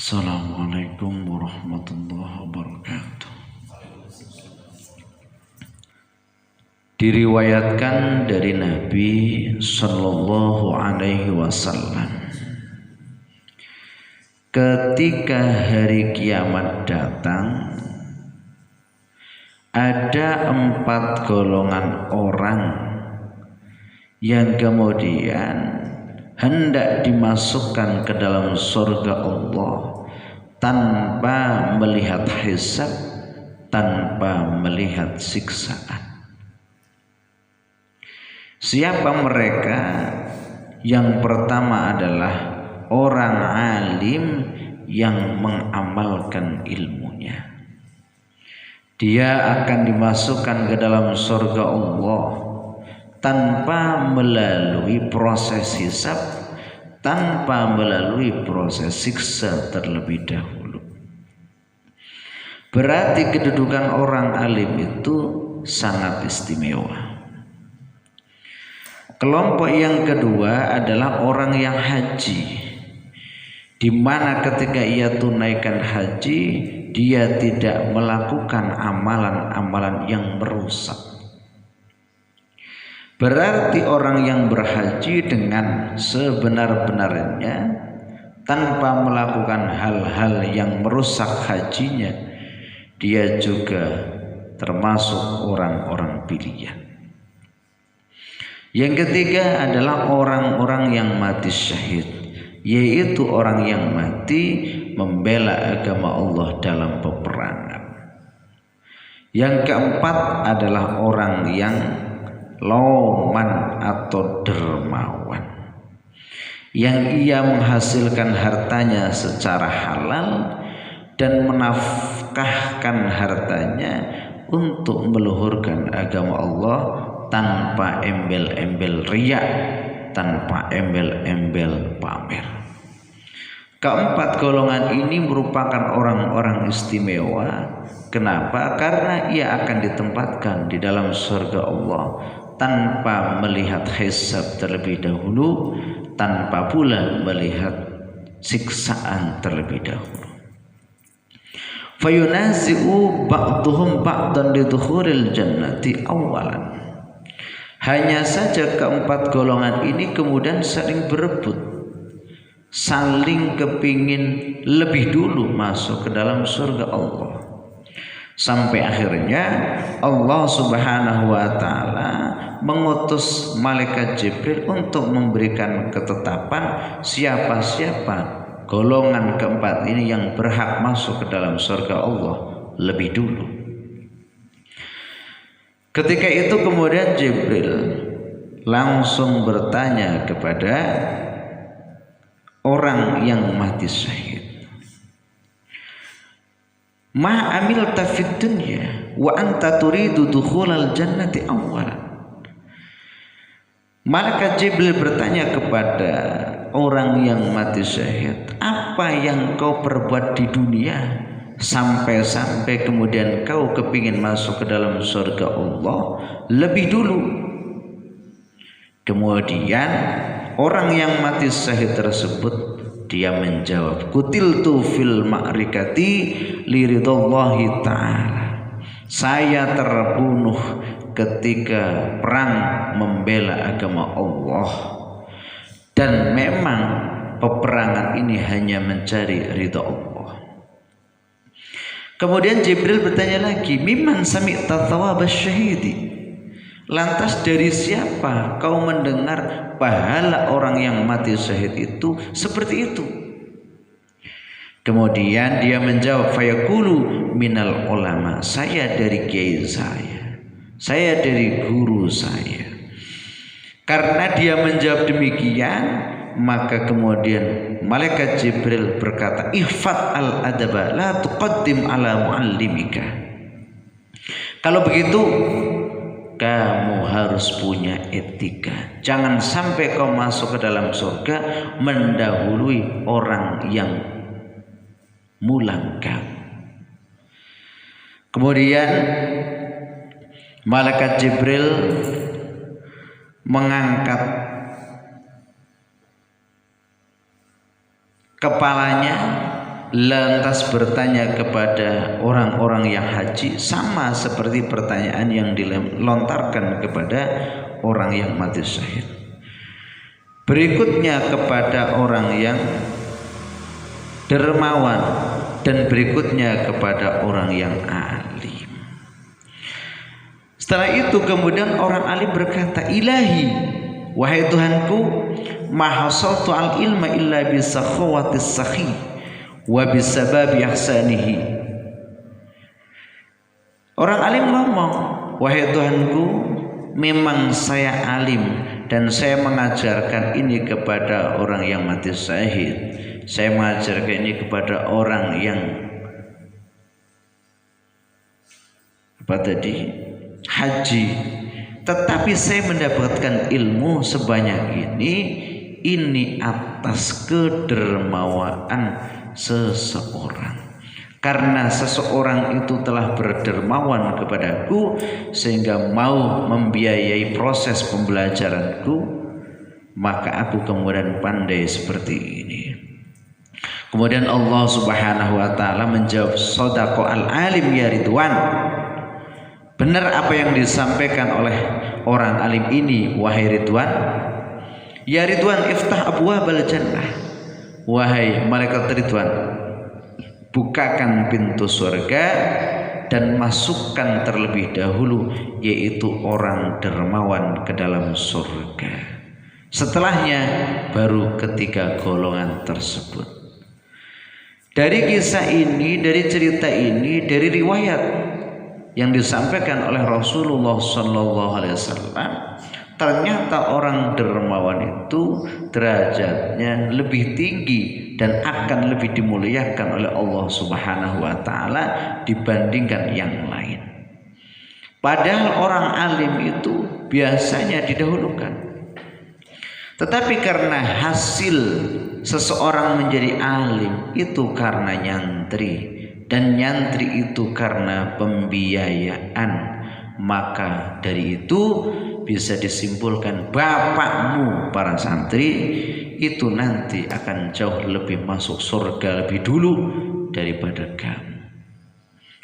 Assalamualaikum warahmatullahi wabarakatuh. Diriwayatkan dari Nabi Sallallahu Alaihi Wasallam, ketika hari kiamat datang, ada 4 golongan orang yang kemudian hendak dimasukkan ke dalam surga Allah tanpa melihat hisab, tanpa melihat siksaan. Siapa mereka? Yang pertama adalah orang alim yang mengamalkan ilmunya. Dia akan dimasukkan ke dalam surga Allah tanpa melalui proses hisab, tanpa melalui proses siksa terlebih dahulu. Berarti kedudukan orang alim itu sangat istimewa. Kelompok yang kedua adalah orang yang haji, di mana ketika ia tunaikan haji, dia tidak melakukan amalan-amalan yang merusak. Berarti orang yang berhaji dengan sebenar-benarnya tanpa melakukan hal-hal yang merusak hajinya, dia juga termasuk orang-orang pilihan. Yang ketiga adalah orang-orang yang mati syahid, yaitu orang yang mati membela agama Allah dalam peperangan. Yang keempat adalah orang yang loman atau dermawan, yang ia menghasilkan hartanya secara halal dan menafkahkan hartanya untuk meluhurkan agama Allah tanpa embel-embel riya, tanpa embel-embel pamer. Keempat golongan ini merupakan orang-orang istimewa. Kenapa? Karena ia akan ditempatkan di dalam surga Allah tanpa melihat hisab terlebih dahulu, tanpa pula melihat siksaan terlebih dahulu. Fayunazi'u ba'duhum ba'dan lidukhuril jannati awalan. Hanya saja keempat golongan ini kemudian saling berebut, saling kepingin lebih dulu masuk ke dalam surga Allah. Sampai akhirnya Allah Subhanahu wa Ta'ala mengutus malaikat Jibril untuk memberikan ketetapan siapa-siapa golongan keempat ini yang berhak masuk ke dalam surga Allah lebih dulu. Ketika itu kemudian Jibril langsung bertanya kepada orang yang mati syahid, Ma amilta fid dunya wa anta turidu dukhulal jannati awwalan. Malaikat Jibril bertanya kepada orang yang mati syahid, apa yang kau perbuat di dunia sampai-sampai kemudian kau kepingin masuk ke dalam surga Allah lebih dulu? Kemudian orang yang mati syahid tersebut dia menjawab, Kutiltu fil ma'rikati liridallahi ta'ala. Saya terbunuh ketika perang membela agama Allah, dan memang peperangan ini hanya mencari ridha Allah. Kemudian Jibril bertanya lagi, Mimman sami'ta thawabas syahidi. Lantas dari siapa kau mendengar pahala orang yang mati syahid itu seperti itu? Kemudian dia menjawab, Fayaqulu minal ulama. Saya dari kiai saya dari guru saya. Karena dia menjawab demikian, maka kemudian malaikat Jibril berkata, Ihfad al-adaba la tuqaddim ala muallimika. Kalau begitu kamu harus punya etika. Jangan sampai kau masuk ke dalam surga mendahului orang yang mulang kamu. Kemudian malaikat Jibril mengangkat kepalanya lantas bertanya kepada orang-orang yang haji sama seperti pertanyaan yang dilontarkan kepada orang yang mati syahid. Berikutnya kepada orang yang dermawan, dan berikutnya kepada orang yang alim. Setelah itu kemudian orang alim berkata, ilahi, wahai Tuhanku, ma hasaltu al ilma illa bisakhawatis sakhi wa bisababi ihsanihi. Orang alim ngomong, wahai Tuhanku, memang saya alim dan saya mengajarkan ini kepada orang yang mati syahid. Saya mengajarkan ini kepada orang yang haji, tetapi saya mendapatkan ilmu sebanyak ini atas kedermawaan seseorang. Karena seseorang itu telah berdermawan kepadaku sehingga mau membiayai proses pembelajaranku, maka aku kemudian pandai seperti ini. Kemudian Allah Subhanahu wa taala menjawab, shadaqa al-alim ya Ridwan. Benar apa yang disampaikan oleh orang alim ini, wahai Ridwan. Ya Ridwan, iftah abwabal jannah. Wahai malaikat Ridwan, bukakan pintu surga dan masukkan terlebih dahulu yaitu orang dermawan ke dalam surga. Setelahnya baru ketiga golongan tersebut. Dari kisah ini, dari cerita ini, dari riwayat yang disampaikan oleh Rasulullah SAW, ternyata orang dermawan itu derajatnya lebih tinggi dan akan lebih dimuliakan oleh Allah Subhanahu wa taala dibandingkan yang lain. Padahal orang alim itu biasanya didahulukan. Tetapi karena hasil seseorang menjadi alim itu karena nyantri, dan nyantri itu karena pembiayaan, maka dari itu bisa disimpulkan bapakmu para santri itu nanti akan jauh lebih masuk surga lebih dulu daripada kamu.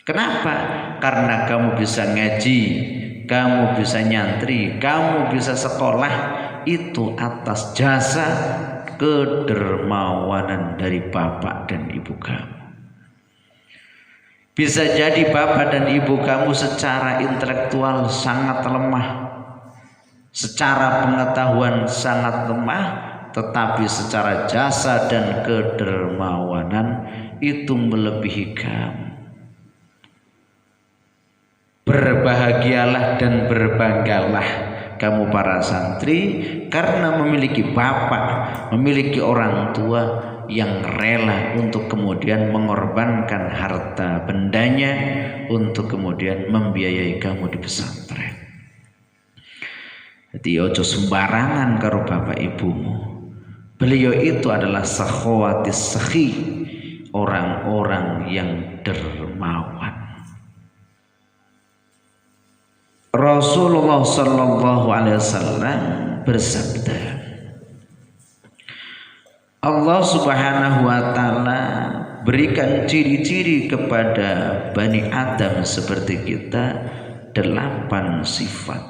Kenapa? Karena kamu bisa ngaji, kamu bisa nyantri, kamu bisa sekolah, itu atas jasa kedermawanan dari bapak dan ibu kamu. Bisa jadi bapak dan ibu kamu secara intelektual sangat lemah, secara pengetahuan sangat lemah, tetapi secara jasa dan kedermawanan itu melebihi kamu. Berbahagialah dan berbanggalah kamu para santri karena memiliki bapak, memiliki orang tua yang rela untuk kemudian mengorbankan harta bendanya untuk kemudian membiayai kamu di pesantren. Jadi ojo sembarangan karo bapak ibumu. Beliau itu adalah sakhawatis sakhi, orang-orang yang dermawan. Rasulullah sallallahu alaihi wasallam bersabda, Allah Subhanahu wa taala berikan ciri-ciri kepada Bani Adam seperti kita 8 sifat.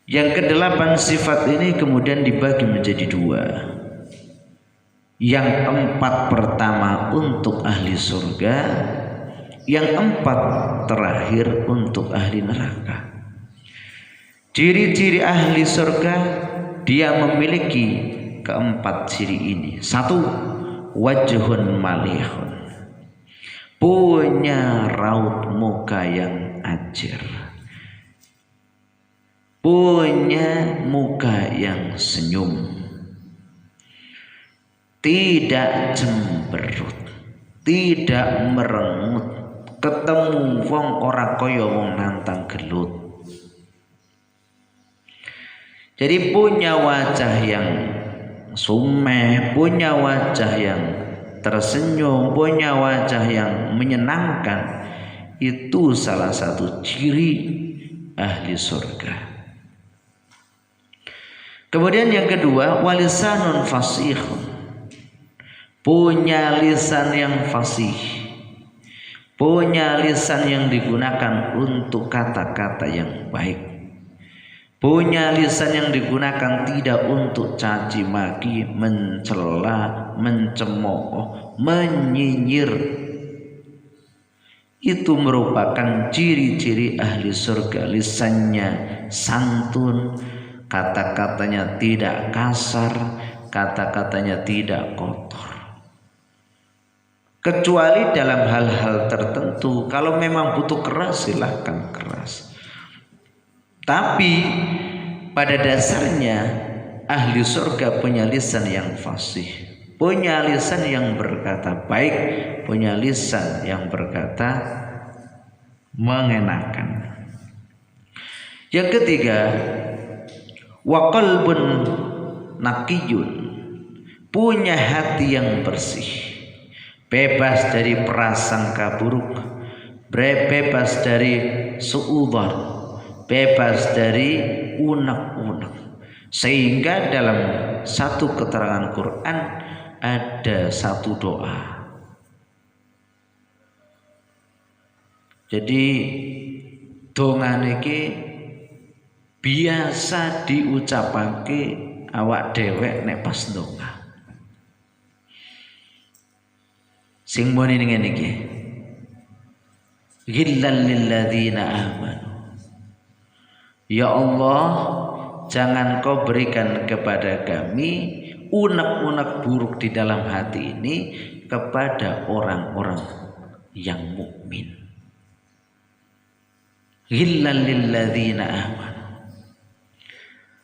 Yang ke-8 sifat ini kemudian dibagi menjadi 2. Yang 4 pertama untuk ahli surga, yang 4 terakhir untuk ahli neraka. Ciri-ciri ahli surga, dia memiliki keempat ciri ini. 1, wajhun malihun, punya raut muka yang ajar, punya muka yang senyum, tidak cemberut, tidak merengut, ketemu wong ora kaya wong nantang gelut. Jadi punya wajah yang sumeh, punya wajah yang tersenyum, punya wajah yang menyenangkan. Itu salah satu ciri ahli surga. Kemudian yang kedua, walisanun fasihun, punya lisan yang fasih, punya lisan yang digunakan untuk kata-kata yang baik, punya lisan yang digunakan tidak untuk caci maki, mencela, mencemooh, menyinyir. Itu merupakan ciri-ciri ahli surga. Lisannya santun, kata-katanya tidak kasar, kata-katanya tidak kotor. Kecuali dalam hal-hal tertentu. Kalau memang butuh keras, silahkan keras. Tapi pada dasarnya ahli surga punya lisan yang fasih, punya lisan yang berkata baik, punya lisan yang berkata mengenakan. Yang ketiga, wa qalbun naqiyun, punya hati yang bersih, bebas dari prasangka buruk, bebas dari suudzon, bebas dari unek-unek. Sehingga dalam satu keterangan Quran ada satu doa. Jadi donga niki biasa diucapake awak dewek nek pas donga. Sing muni ngene iki. Ghillal lil ladzina amanu. Ya Allah, jangan kau berikan kepada kami unek-unek buruk di dalam hati ini kepada orang-orang yang mukmin. Ghillal lil ladzina amanu.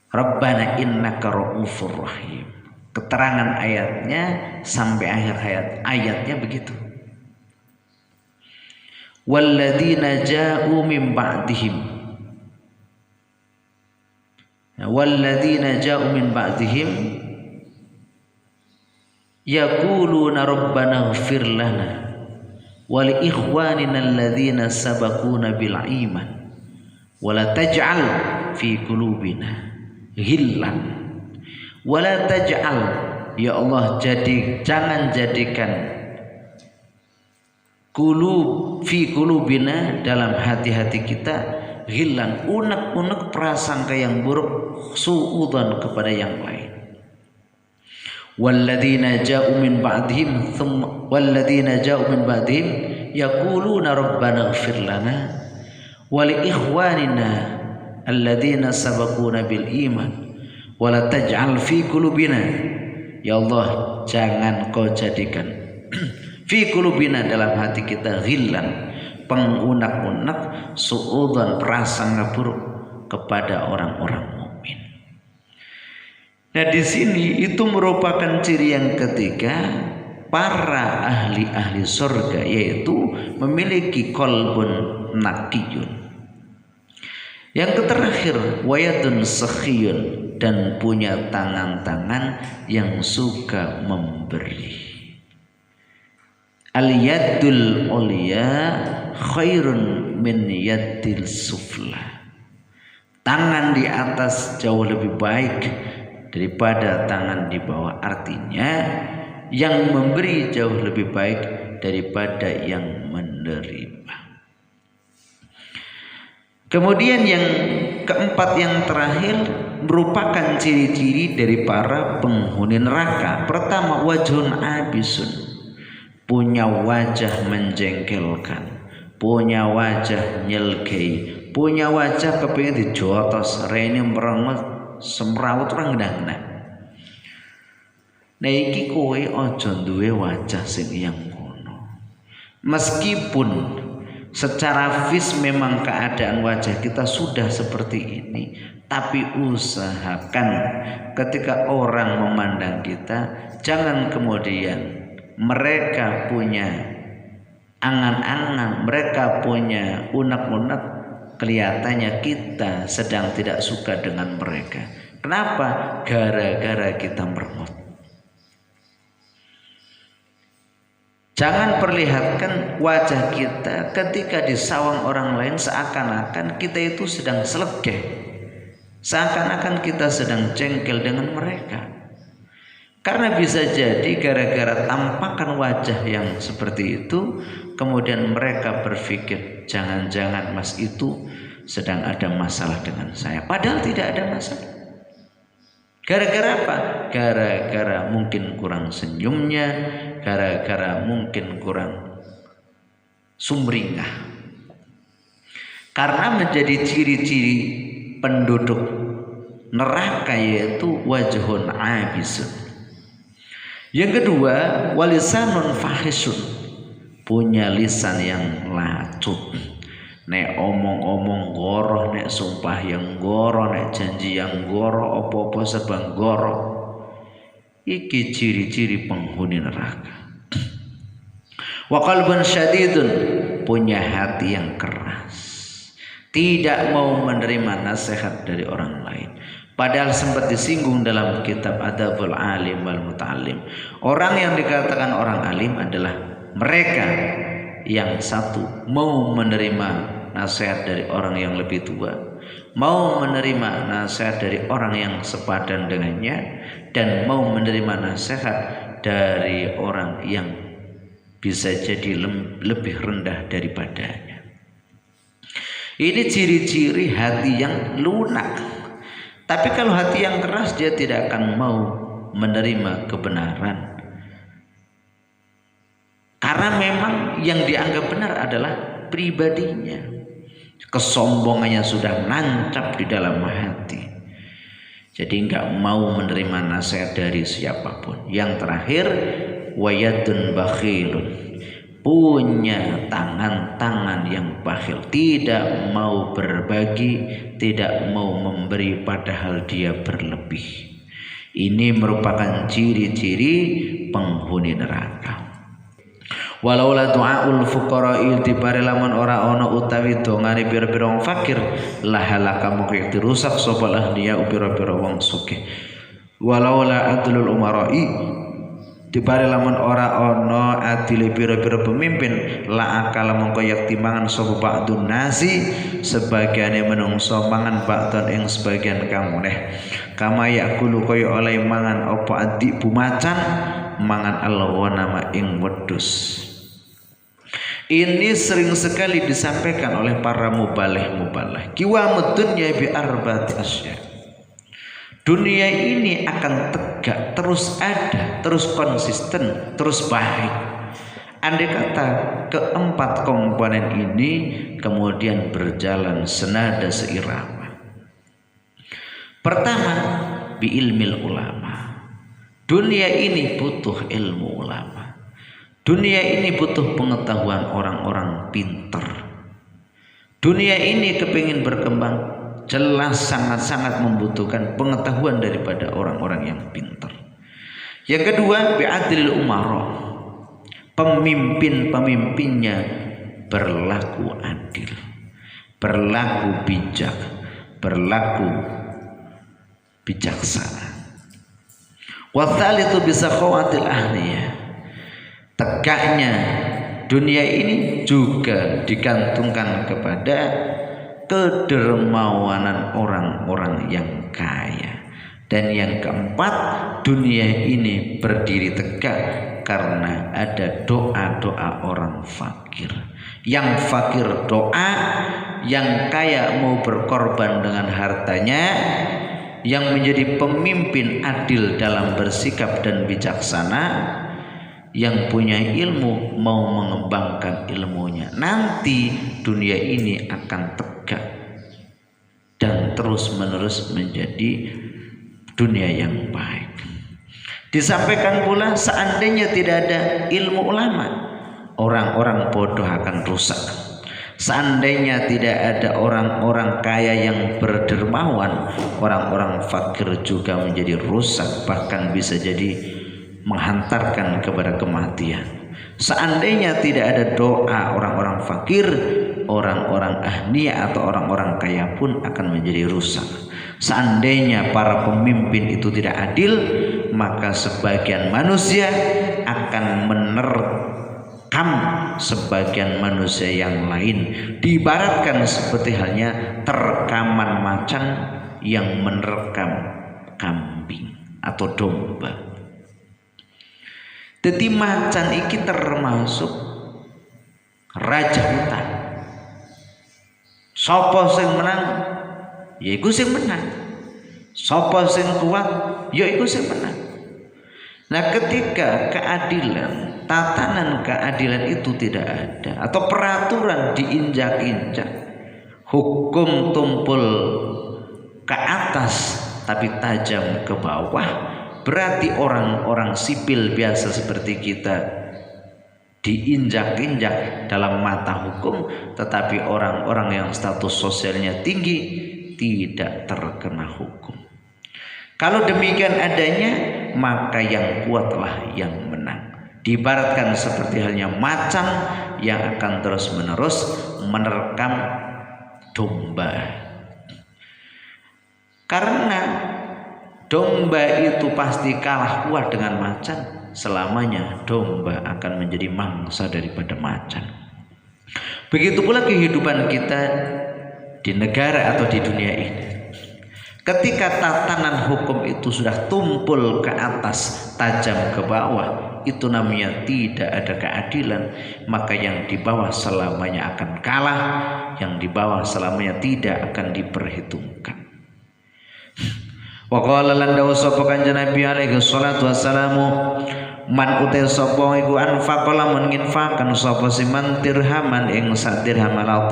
Rabbana innaka ra'ufur rahim. Keterangan ayatnya sampai akhir ayatnya begitu. Walladzina ja'u min ba'dihim. Walladzina ja'u min ba'dihim yaquluna rabbana ighfir lana wa li ikhwanina alladzina sabaquna bil iman wa la taj'al fi qulubina ghillan wa la taj'al, ya Allah, jangan jadikan fi qulubina, dalam hati-hati kita, ghillan, unek-unek prasangka yang buruk, suudzon kepada yang lain. Walladzina ja'u min ba'dihim yaquluna rabbana ighfir lana wa li ikhwanina alladzina sabaquna bil iman wa la taj'al fi qulubina, ya Allah, jangan kau jadikan fi qulubina, dalam hati kita, ghillan, pengunak-unak, suudzon, prasangka buruk kepada orang-orang mukmin. Nah, di sini itu merupakan ciri yang ketiga para ahli surga, yaitu memiliki qalbun naqiyun. Yang terakhir, wayadun sakhiyun, dan punya tangan-tangan yang suka memberi. Al-yadul ulya khairun min yadil sufla. Tangan di atas jauh lebih baik daripada tangan di bawah. Artinya yang memberi jauh lebih baik daripada yang menerima. Kemudian yang keempat, yang terakhir, merupakan ciri-ciri dari para penghuni neraka. Pertama, wajhun abisun, punya wajah menjengkelkan, punya wajah nyelkei, punya wajah kepingin dijotos, rene merengut, semrawut orang genah-genah. Nah, iki kowe aja duwe wajah sing yang ngono. Meskipun secara memang keadaan wajah kita sudah seperti ini, tapi usahakan ketika orang memandang kita, jangan kemudian mereka punya angan-angan, mereka punya unek-unek, kelihatannya kita sedang tidak suka dengan mereka. Kenapa? Gara-gara kita merengut. Jangan perlihatkan wajah kita ketika disawang orang lain seakan-akan kita itu sedang selegeh, seakan-akan kita sedang jengkel dengan mereka. Karena bisa jadi gara-gara tampakan wajah yang seperti itu, kemudian mereka berpikir jangan-jangan Mas itu sedang ada masalah dengan saya. Padahal tidak ada masalah. Gara-gara apa? Gara-gara mungkin kurang senyumnya, gara-gara mungkin kurang sumringah. Karena menjadi ciri-ciri penduduk neraka yaitu wajhun abisun. Yang kedua, walisanun fahisun, punya lisan yang lacut. Nek omong-omong goroh, nek sumpah yang goroh, nek janji yang goroh, opo-opo serba goroh. Iki ciri-ciri penghuni neraka. Wa qalbun syadidun, punya hati yang keras, tidak mau menerima nasihat dari orang lain. Padahal sempat disinggung dalam kitab Adabul Alim wal Muta'alim. Orang yang dikatakan orang alim adalah mereka yang satu mau menerima nasihat dari orang yang lebih tua, mau menerima nasihat dari orang yang sepadan dengannya, dan mau menerima nasihat dari orang yang bisa jadi lebih rendah daripadanya. Ini ciri-ciri hati yang lunak. Tapi kalau hati yang keras, dia tidak akan mau menerima kebenaran. Karena memang yang dianggap benar adalah pribadinya. Kesombongannya sudah nancap di dalam hati. Jadi enggak mau menerima nasihat dari siapapun. Yang terakhir, wayadun bakhilun, punya tangan-tangan yang bakhil, tidak mau berbagi, tidak mau memberi padahal dia berlebih. Ini merupakan ciri-ciri penghuni neraka. Walaula du'aul fuqara'i tibare lamun ora ana utawi dongane pira-pira wong fakir, lahalaka mungkin dirusak sapa ahliya pira-pira wong sugih. Walaula adlul umara'i dibare lamun ora ana adile pira-pira pemimpin, la akala mongko yak timangan sapa ba'dun nasi, sebagiane menungso mangan ba'don ing sebagian kang meneh. Kama yakulu kaya oleh mangan apa adik bumacan mangan alwana ing wedhus. Ini sering sekali disampaikan oleh para mubalih. Qiwamud dunya bi arba'ati asya. Dunia ini akan tegak, terus ada, terus konsisten, terus baik. Andai kata keempat komponen ini kemudian berjalan senada seirama. Pertama, bi ilmil ulama. Dunia ini butuh ilmu ulama. Dunia ini butuh pengetahuan orang-orang pintar. Dunia ini kepingin berkembang, jelas sangat-sangat membutuhkan pengetahuan daripada orang-orang yang pintar. Yang kedua, bi'adlil umara. Pemimpin-pemimpinnya berlaku adil, berlaku bijak, berlaku bijaksana. Wa tsalitsu bisaqawatil ahliyah. Tegaknya dunia ini juga digantungkan kepada kedermawanan orang-orang yang kaya. Dan yang keempat, dunia ini berdiri tegak karena ada doa-doa orang fakir. Yang fakir doa, yang kaya mau berkorban dengan hartanya, yang menjadi pemimpin adil dalam bersikap dan bijaksana, yang punya ilmu mau mengembangkan ilmunya. Nanti dunia ini akan tegak dan terus-menerus menjadi dunia yang baik. Disampaikan pula, seandainya tidak ada ilmu ulama, orang-orang bodoh akan rusak. Seandainya tidak ada orang-orang kaya yang berdermawan, orang-orang fakir juga menjadi rusak, bahkan bisa jadi menghantarkan kepada kematian. Seandainya tidak ada doa orang-orang fakir, orang-orang ahliya atau orang-orang kaya pun akan menjadi rusak. Seandainya para pemimpin itu tidak adil, maka sebagian manusia akan menerkam sebagian manusia yang lain. Diibaratkan seperti halnya terkaman macan yang menerkam kambing atau domba. Dadi macan iki termasuk raja hutan. Sapa sing menang ya iku sing menang. Sapa sing kuat ya iku sing menang. Nah, ketika keadilan, tatanan keadilan itu tidak ada atau peraturan diinjak-injak, hukum tumpul ke atas tapi tajam ke bawah, berarti orang-orang sipil biasa seperti kita diinjak-injak dalam mata hukum, tetapi orang-orang yang status sosialnya tinggi tidak terkena hukum. Kalau demikian adanya, maka yang kuatlah yang menang. Diibaratkan seperti halnya macan yang akan terus-menerus menerkam domba. Karena domba itu pasti kalah kuat dengan macan, selamanya domba akan menjadi mangsa daripada macan. Begitu pula kehidupan kita di negara atau di dunia ini. Ketika tatanan hukum itu sudah tumpul ke atas, tajam ke bawah, itu namanya tidak ada keadilan, maka yang di bawah selamanya akan kalah, yang di bawah selamanya tidak akan diperhitungkan. Wa qala lan dawu sapa Kanjeng Nabi alaihi salatu wassalamu, man utai sapa iku anfaqa lamun nginfaqan sapa siman dirhaman ing sak dirham ala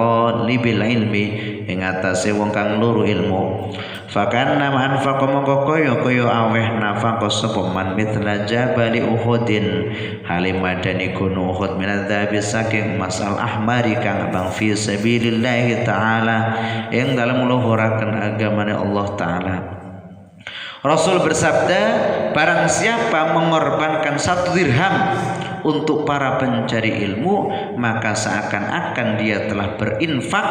libil ilmi ing atase wong kang luru ilmu, fakanna man anfaqa mongko kaya aweh nafaqo sapa man mithla jabali uhudin halimadani gunung Uhud minadzabi saking masal ahmari kang abang fi sabilillah taala ing dalem luhuraken agamane Allah taala. Rasul bersabda, barang siapa mengorbankan 1 dirham untuk para pencari ilmu, maka seakan-akan dia telah berinfak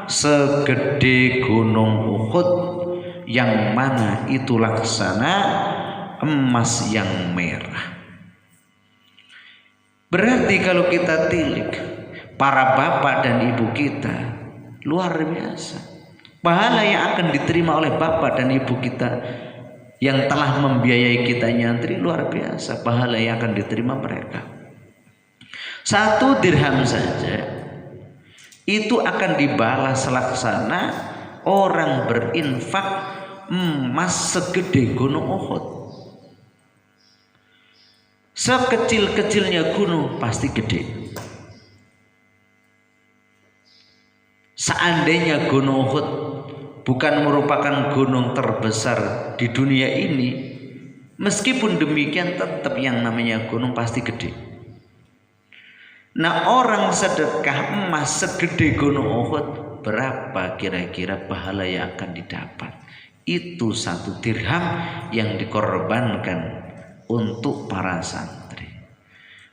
segede gunung Uhud, yang mana itu laksana emas yang merah. Berarti kalau kita tilik, para bapak dan ibu kita luar biasa. Pahala yang akan diterima oleh bapak dan ibu kita yang telah membiayai kita nyantri luar biasa, pahala yang akan diterima mereka. 1 dirham saja itu akan dibalas laksana orang berinfak emas segede gunung Uhud. Sekecil-kecilnya gunung pasti gede. Seandainya gunung Uhud bukan merupakan gunung terbesar di dunia ini, meskipun demikian tetap yang namanya gunung pasti gede. Nah, orang sedekah emas segede gunung Uhud, berapa kira-kira pahala yang akan didapat? Itu 1 dirham yang dikorbankan untuk para santri.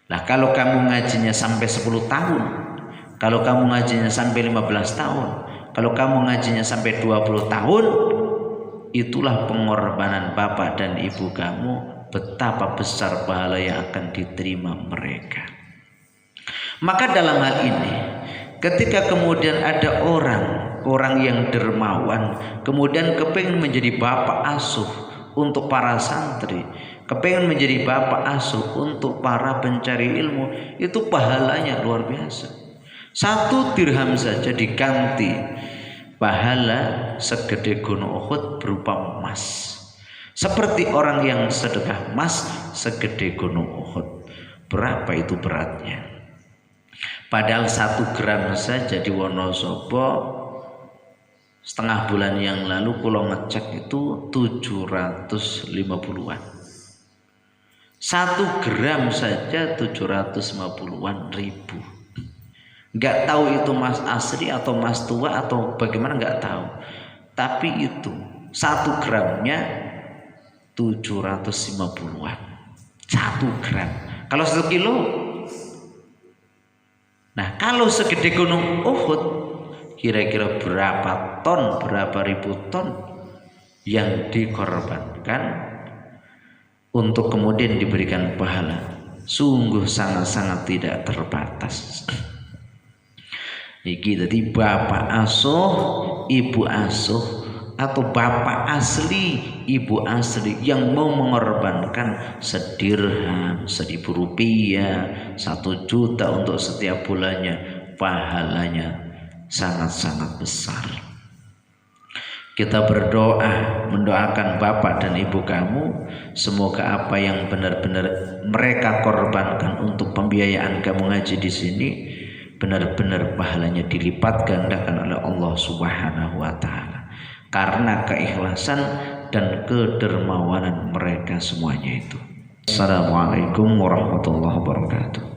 Lah, kalau kamu ngajinya sampai 10 tahun, kalau kamu ngajinya sampai 15 tahun, kalau kamu ngajinya sampai 20 tahun, itulah pengorbanan bapak dan ibu kamu, betapa besar pahala yang akan diterima mereka. Maka dalam hal ini, ketika kemudian ada orang yang dermawan, kemudian kepingin menjadi bapak asuh untuk para santri, kepingin menjadi bapak asuh untuk para pencari ilmu, itu pahalanya luar biasa. 1 dirham saja diganti pahala segede gunung Uhud berupa emas. Seperti orang yang sedekah emas segede gunung Uhud. Berapa itu beratnya? Padahal 1 gram saja di Wonosobo setengah bulan yang lalu kalau ngecek itu 750-an. 1 gram saja 750-an ribu. Nggak tahu itu emas asli atau emas tua atau bagaimana, nggak tahu. Tapi itu 1 gramnya 750-an. 1 gram. Kalau 1 kilo, nah kalau segede gunung Uhud, kira-kira berapa ton, berapa ribu ton yang dikorbankan untuk kemudian diberikan pahala. Sungguh sangat-sangat tidak terbatas. Iki tadi bapak asuh, ibu asuh atau bapak asli, ibu asli yang mau mengorbankan sedirham, 1.000 rupiah, 1 juta untuk setiap bulannya, pahalanya sangat-sangat besar. Kita berdoa, mendoakan bapak dan ibu kamu, semoga apa yang benar-benar mereka korbankan untuk pembiayaan kamu ngaji di sini benar-benar pahalanya dilipat gandakan oleh Allah Subhanahu wa taala. Karena keikhlasan dan kedermawanan mereka semuanya itu. Assalamualaikum warahmatullahi wabarakatuh.